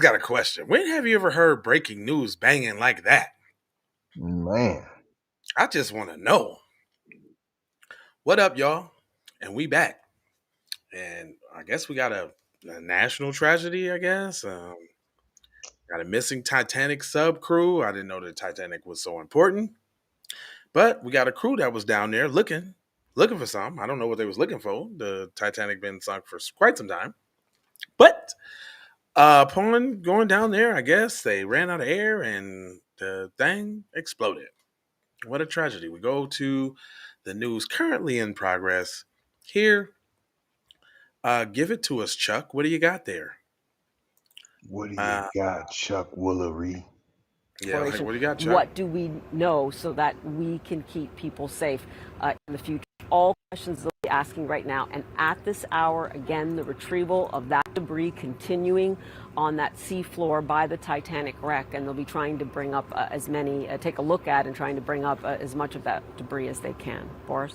got a question. When have you ever heard breaking news banging like that? Man. I just want to know. What up, y'all? And we back. And I guess we got a national tragedy, I guess. Got a missing Titanic sub crew. I didn't know the Titanic was so important. But we got a crew that was down there looking for some. I don't know what they was looking for. The Titanic been sunk for quite some time. But upon going down there, I guess they ran out of air and the thing exploded. What a tragedy. We go to the news currently in progress. Here, give it to us, Chuck. What do you got there? What do you Uh, got, Chuck Woolery? yeah, like, what do you got, Chuck? What do we know so that we can keep people safe in the future? All questions they'll be asking right now. And at this hour, again, the retrieval of that debris continuing on that seafloor by the Titanic wreck. And they'll be trying to bring up take a look at and trying to bring up as much of that debris as they can. Boris?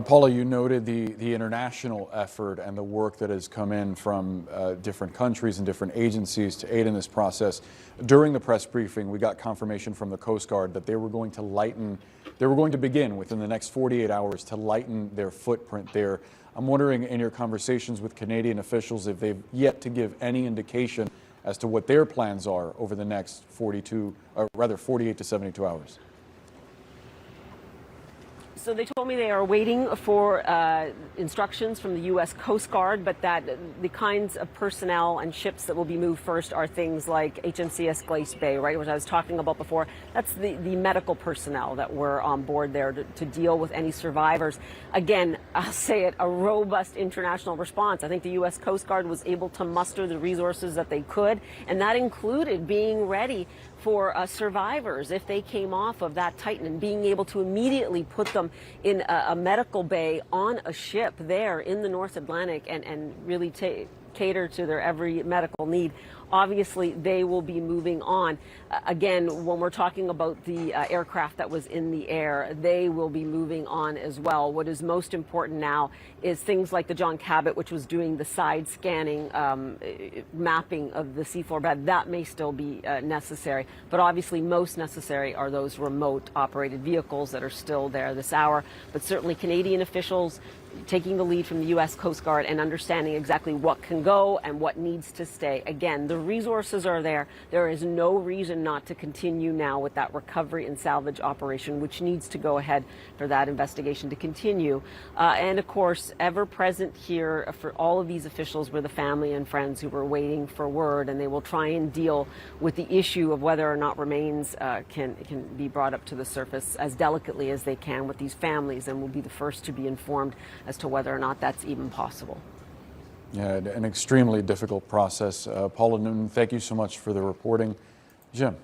Paula, you noted the international effort and the work that has come in from different countries and different agencies to aid in this process. During the press briefing, we got confirmation from the Coast Guard that they were going to begin within the next 48 hours to lighten their footprint there. I'm wondering, in your conversations with Canadian officials, if they've yet to give any indication as to what their plans are over the next 48 to 72 hours. So they told me they are waiting for instructions from the U.S. Coast Guard, but that the kinds of personnel and ships that will be moved first are things like HMCS Glace Bay, right, which I was talking about before. That's the medical personnel that were on board there to deal with any survivors. Again, I'll say it, a robust international response. I think the U.S. Coast Guard was able to muster the resources that they could, and that included being ready for survivors if they came off of that Titan and being able to immediately put them in a medical bay on a ship there in the North Atlantic and really cater to their every medical need. Obviously, they will be moving on. Again, when we're talking about the aircraft that was in the air, they will be moving on as well. What is most important now is things like the John Cabot, which was doing the side scanning mapping of the seafloor bed. That may still be necessary, but obviously most necessary are those remote operated vehicles that are still there this hour. But certainly Canadian officials taking the lead from the U.S. Coast Guard and understanding exactly what can go and what needs to stay. Again, the resources are there. There is no reason not to continue now with that recovery and salvage operation, which needs to go ahead for that investigation to continue. And of course, ever present here for all of these officials were the family and friends who were waiting for word, and they will try and deal with the issue of whether or not remains can be brought up to the surface as delicately as they can with these families, and will be the first to be informed as to whether or not that's even possible. Yeah, an extremely difficult process. Paula Newton, thank you so much for the reporting. Jim.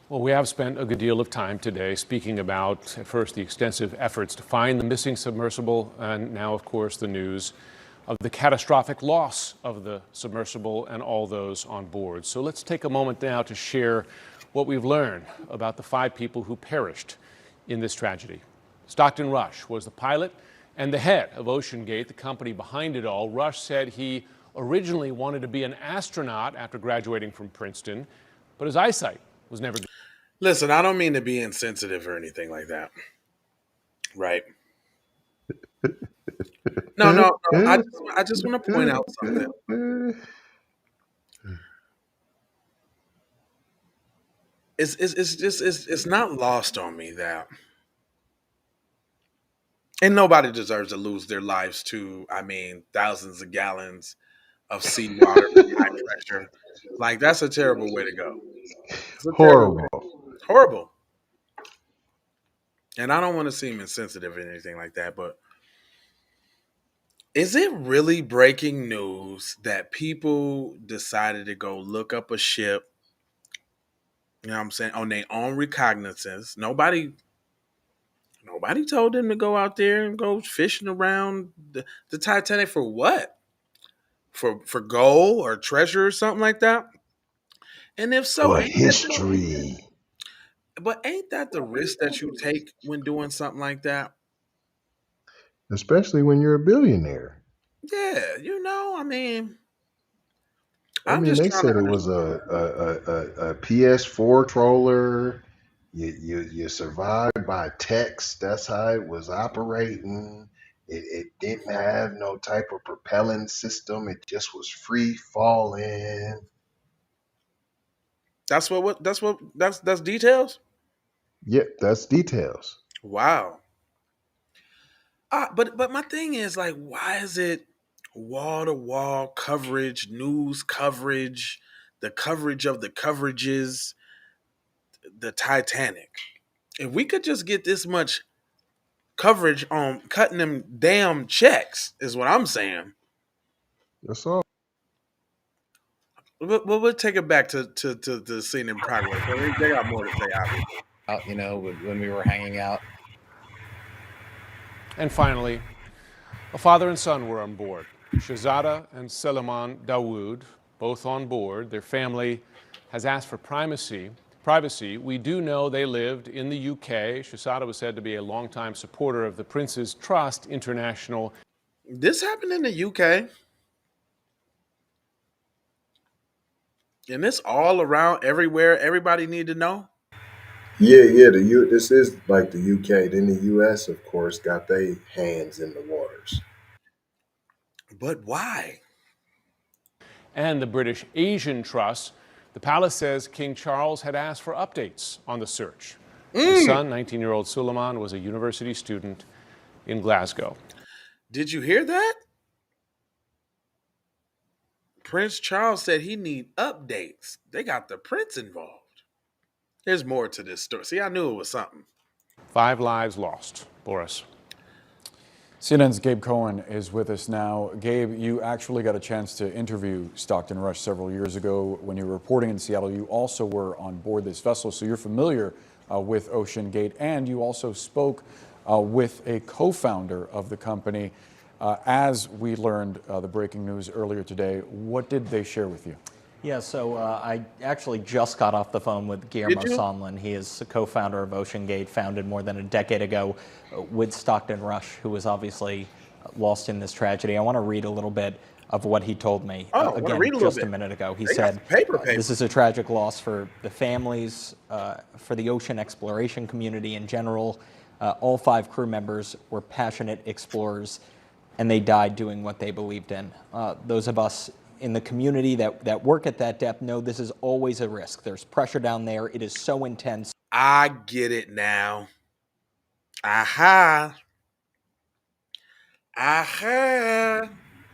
Well, we have spent a good deal of time today speaking about, at first, the extensive efforts to find the missing submersible, and now, of course, the news of the catastrophic loss of the submersible and all those on board. So let's take a moment now to share what we've learned about the 5 people who perished in this tragedy. Stockton Rush was the pilot and the head of OceanGate, the company behind it all. Rush said he originally wanted to be an astronaut after graduating from Princeton, but his eyesight was never good. Listen, I don't mean to be insensitive or anything like that. Right? No. I just want to point out something. It's not lost on me that, and nobody deserves to lose their lives to, thousands of gallons of seawater with high pressure. Like, that's a terrible way to go. Horrible. Horrible. And I don't want to seem insensitive or anything like that, but is it really breaking news that people decided to go look up a ship, you know what I'm saying, on their own recognizance? Nobody told them to go out there and go fishing around the Titanic for what? For gold or treasure or something like that? And if so, For history. But ain't that the risk that you take when doing something like that? Especially when you're a billionaire. Yeah, I I'm mean, just they trying to said it was understand. a PS4 troller. You survived by text. That's how it was operating. It didn't have no type of propelling system. It just was free falling. That's details. Yep, that's details. Wow. But my thing is like, why is it wall to wall coverage, news coverage, the coverage of the coverages, the Titanic? If we could just get this much coverage on cutting them damn checks, is what I'm saying. That's all. We'll take it back to the scene in progress. They got more to say, obviously. When we were hanging out. And finally, a father and son were on board. Shahzada and Suleiman Dawood, both on board. Their family has asked for privacy. We do know they lived in the UK. Shahzada was said to be a longtime supporter of the Prince's Trust International. This happened in the UK, and this all around everywhere. Everybody need to know. Yeah. This is like the UK. Then the US, of course, got their hands in the waters. But why? And the British Asian Trust. The palace says King Charles had asked for updates on the search. His son, 19-year-old Suleiman, was a university student in Glasgow. Did you hear that? Prince Charles said he need updates. They got the prince involved. There's more to this story. See, I knew it was something. 5 lives lost. Boris. CNN's Gabe Cohen is with us now. Gabe, you actually got a chance to interview Stockton Rush several years ago when you were reporting in Seattle. You also were on board this vessel, so you're familiar with Ocean Gate, and you also spoke with a co-founder of the company. As we learned the breaking news earlier today, what did they share with you? Yeah, so I actually just got off the phone with Guillermo Sondland. He is a co-founder of Ocean Gate, founded more than a decade ago with Stockton Rush, who was obviously lost in this tragedy. I want to read a little bit of what he told me again just a minute ago. He said, this is a tragic loss for the families, for the ocean exploration community in general. All 5 crew members were passionate explorers, and they died doing what they believed in. Those of us in the community that work at that depth know this is always a risk. There's pressure down there. It is so intense. I get it now. Aha.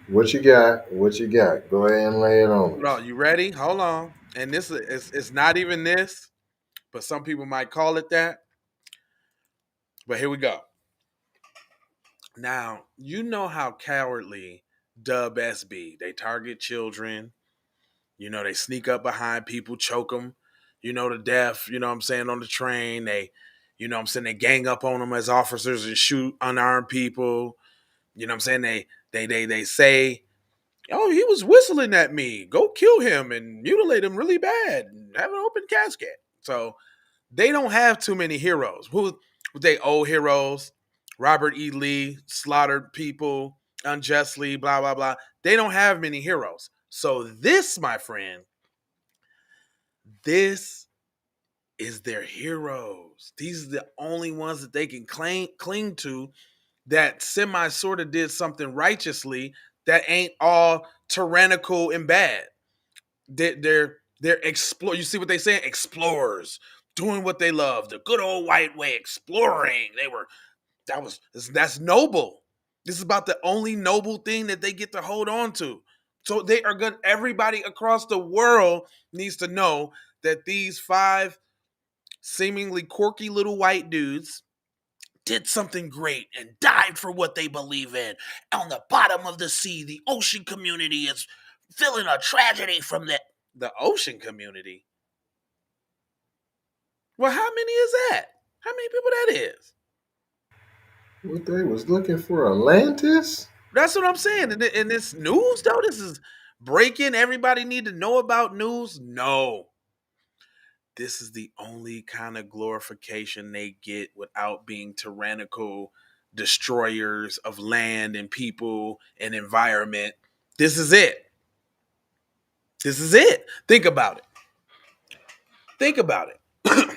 What you got? What you got? Go ahead and lay it on. Hold on, you ready? Hold on. And this is it's not even this, but some people might call it that. But here we go. Now, you know how cowardly Dub SB. They target children. You know, they sneak up behind people, choke them. You know, the deaf, you know what I'm saying, on the train. They, you know what I'm saying, they gang up on them as officers and shoot unarmed people. You know what I'm saying? They say, oh, he was whistling at me. Go kill him and mutilate him really bad and have an open casket. So they don't have too many heroes. Who they old heroes? Robert E. Lee slaughtered people unjustly, blah, blah, blah. They don't have many heroes. So this, my friend, this is their heroes. These are the only ones that they can cling to that semi sort of did something righteously that ain't all tyrannical and bad. They're explore. You see what they say? Explorers doing what they love, the good old white way, exploring. That's noble. This is about the only noble thing that they get to hold on to. So they are good. Everybody across the world needs to know that these 5 seemingly quirky little white dudes did something great and died for what they believe in. On the bottom of the sea, the ocean community is feeling a tragedy from the ocean community. Well, how many is that? How many people that is? What they was looking for, Atlantis? That's what I'm saying. And this news, though, this is breaking. Everybody need to know about news. No. This is the only kind of glorification they get without being tyrannical destroyers of land and people and environment. This is it. This is it. Think about it. Think about it.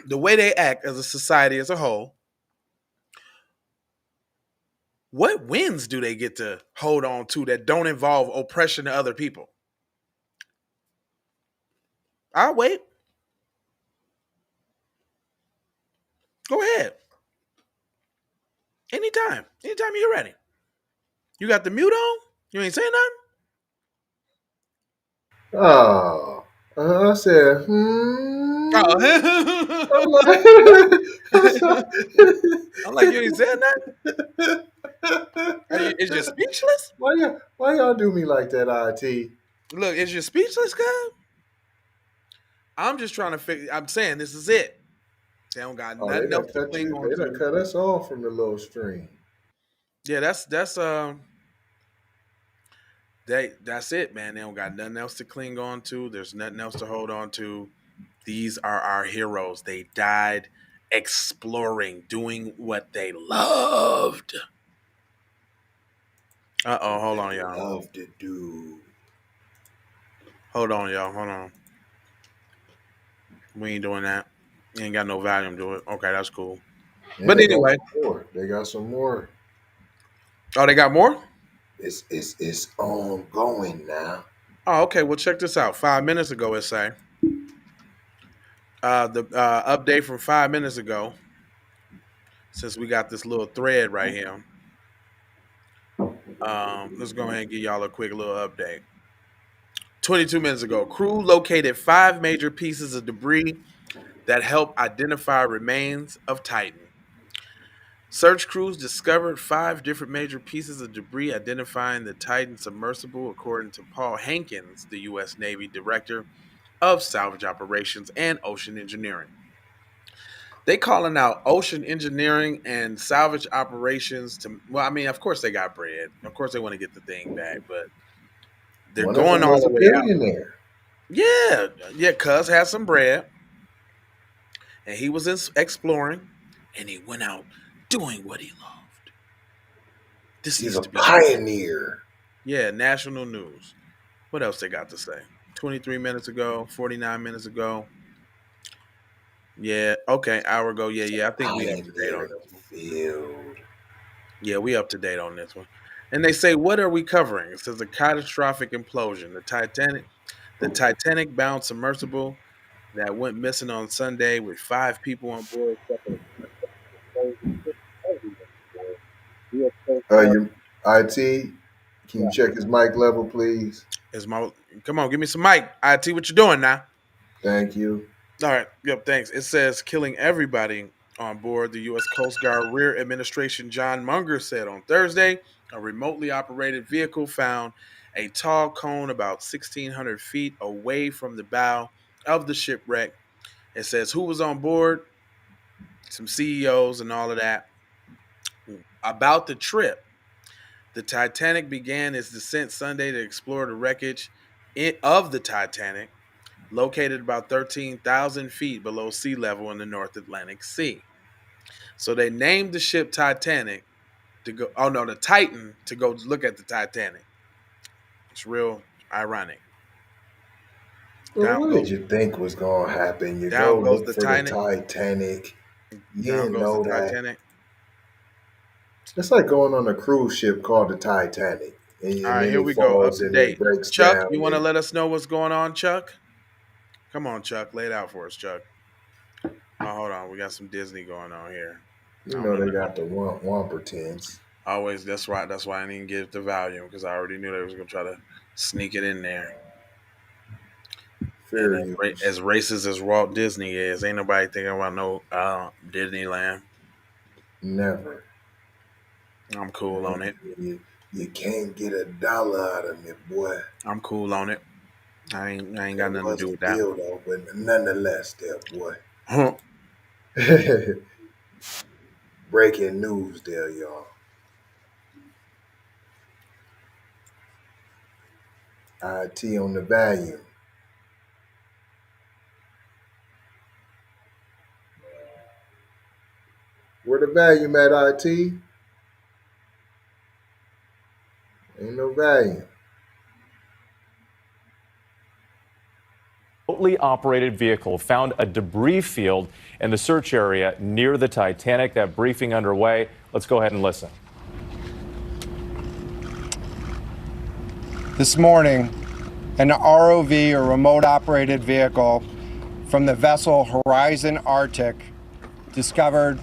The way they act as a society as a whole. What wins do they get to hold on to that don't involve oppression to other people? I'll wait. Go ahead. Anytime. Anytime you're ready. You got the mute on? You ain't saying nothing? Oh, I said, I'm Oh. like, I'm sorry. I'm like, you ain't saying nothing? Is you speechless? Why y'all do me like that, IT? Look, is you speechless, cuz? I'm just trying to figure. I'm saying this is it. They don't got Oh, they nothing done else to cut cling you. on They done to. cut us off from the little stream. Yeah, that's that's it, man. They don't got nothing else to cling on to. There's nothing else to hold on to. These are our heroes. They died exploring, doing what they loved. Hold on, y'all. Love to do. Hold on, y'all. Hold on. We ain't doing that. You ain't got no volume to it. Okay, that's cool. And But they got anyway, some more. They got some more. oh, they got more? It's ongoing now. Oh, okay. Well, check this out. 5 minutes ago, it say the update from 5 minutes ago. Since we got this little thread right here, let's go ahead and give y'all a quick little update. 22 minutes ago, crew located 5 major pieces of debris that help identify remains of Titan. Search crews discovered 5 different major pieces of debris identifying the Titan submersible, according to Paul Hankins, the U.S. Navy Director of Salvage Operations and Ocean Engineering. They calling out ocean engineering and salvage operations to. Well, I mean, of course they got bread. Of course they want to get the thing back, but they're One of going them all was the a way out. billionaire. Yeah. Cuz had some bread, and he was exploring, and he went out doing what he loved. This He's needs a to be pioneer. national news. What else they got to say? 23 minutes ago, 49 minutes ago. Yeah, okay, hour ago. Yeah. I think we up to date Pioneer on in this one. the field. Yeah, we up to date on this one. And they say, what are we covering? It says a catastrophic implosion. The Titanic bound submersible that went missing on Sunday with 5 people on board. Your IT, can you check his mic level, please? Is my Come on, give me some mic. IT, what you doing now? Thank you. All right, yep, thanks. It says killing everybody on board. The U.S. Coast Guard Rear Administration John Mauger said on Thursday a remotely operated vehicle found a tall cone about 1,600 feet away from the bow of the shipwreck. It says who was on board, some CEOs and all of that. About the trip, the Titanic began its descent Sunday to explore the wreckage of the Titanic, located about 13,000 feet below sea level in the North Atlantic Sea. So they named the ship Titanic to go. Oh no, the Titan to go look at the Titanic. It's real ironic. Well, Down what goes did you think was going to happen? You go down goes look the for the Titanic. Titanic. You Down didn't goes the know that. Titanic. It's like going on a cruise ship called the Titanic. All And right, then here it we go. Up falls to and it date. breaks Chuck, down. you want to And, let us know what's going on, Chuck? Come on, Chuck. Lay it out for us, Chuck. Oh, hold on. We got some Disney going on here. I you don't know, know. they got the one pretends. Always. That's right. That's why I didn't give the volume because I already knew they was gonna try to sneak it in there. And Fair use. as racist as Walt Disney is, ain't nobody thinking about no Disneyland. Never. I'm cool on it. You can't get $1 out of me, boy. I'm cool on it. I ain't got That nothing to was do a with that. deal, though, but nonetheless, there, boy. Huh. Breaking news there, y'all. IT on the volume. Where the volume at, IT? Ain't no volume. remotely operated vehicle found a debris field in the search area near the Titanic. That briefing underway. Let's go ahead and listen. This morning, an ROV, or remote operated vehicle, from the vessel Horizon Arctic discovered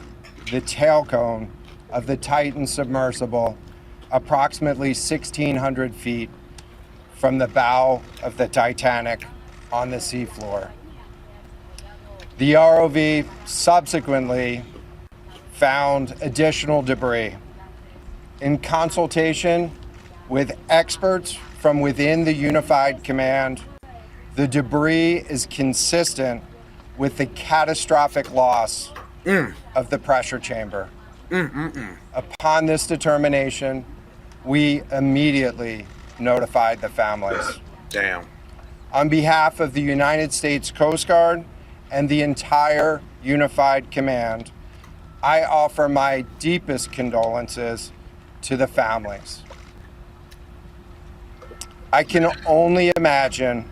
the tail cone of the Titan submersible approximately 1,600 feet from the bow of the Titanic on the seafloor. The ROV subsequently found additional debris. In consultation with experts from within the Unified Command, the debris is consistent with the catastrophic loss of the pressure chamber. Upon this determination, we immediately notified the families. Damn. On behalf of the United States Coast Guard and the entire Unified Command, I offer my deepest condolences to the families. I can only imagine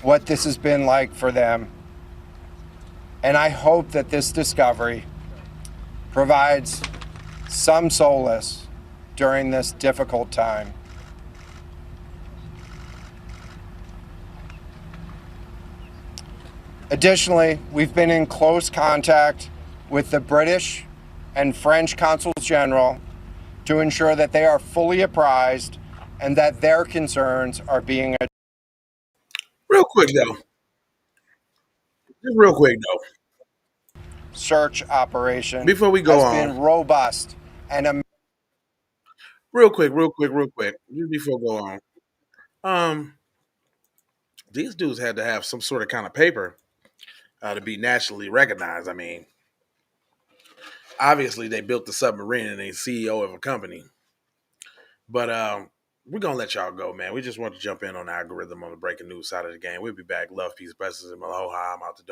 what this has been like for them, and I hope that this discovery provides some solace during this difficult time. Additionally, we've been in close contact with the British and French consuls general to ensure that they are fully apprised and that their concerns are being addressed. Real quick though. Just real quick though. Search operation Before we go has on, been robust and real quick. Just before we go on. These dudes had to have some sort of kind of paper to be nationally recognized. I mean, obviously they built the submarine and they CEO of a company. But we're gonna let y'all go, man. We just want to jump in on the algorithm on the breaking news side of the game. We'll be back. Love, peace, blessings, and aloha. I'm out the door.